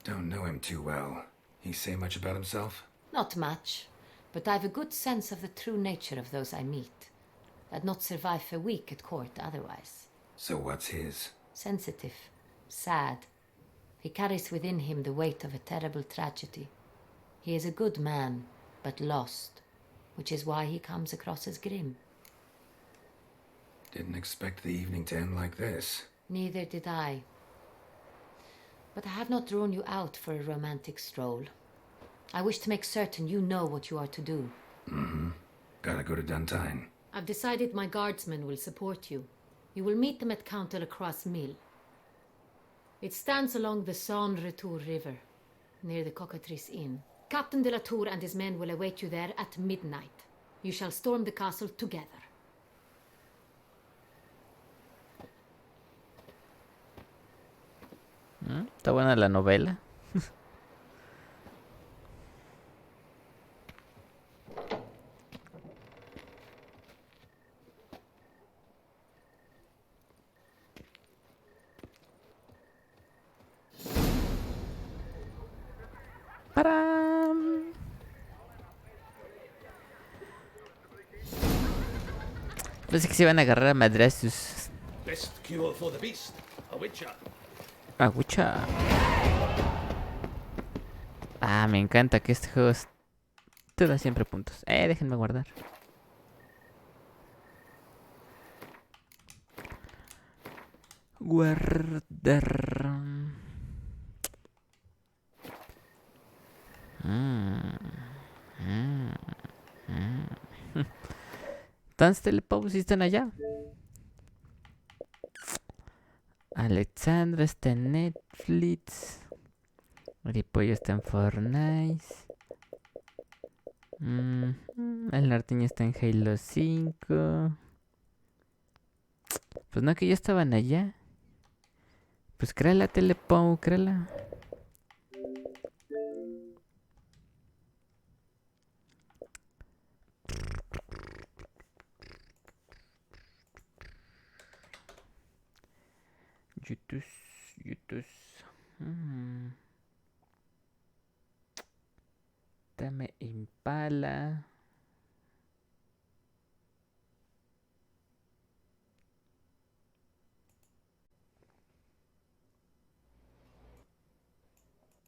Don't know him too well. He say much about himself? Not much, but I've a good sense of the true nature of those I meet. I'd not survive a week at court otherwise. So what's his? Sensitive, sad. He carries within him the weight of a terrible tragedy. He is a good man, but lost, which is why he comes across as grim. Didn't expect the evening to end like this. Neither did I. But I have not drawn you out for a romantic stroll. I wish to make certain you know what you are to do. Mm-hmm. Gotta go to Duntine. I've decided my guardsmen will support you. You will meet them at Count de la Croix Mill. It stands along the Saône-Retour River, near the Cockatrice Inn. Captain de la Tour and his men will await you there at midnight. You shall storm the castle together. Está buena la novela. ¡Param! Pensé que se iban a agarrar a madrazos. Best cure for the beast, a witcher. Agucha. Ah, me encanta que este juego te da siempre puntos. Déjenme guardar. Guardar. Entonces Telepau sí están allá. Alexandra está en Netflix. Ripollo está en Fortnite. El Norteño está en Halo 5. Pues no, que ya estaban allá. Pues créala, Telepau, créala. YouTube. Dame Impala.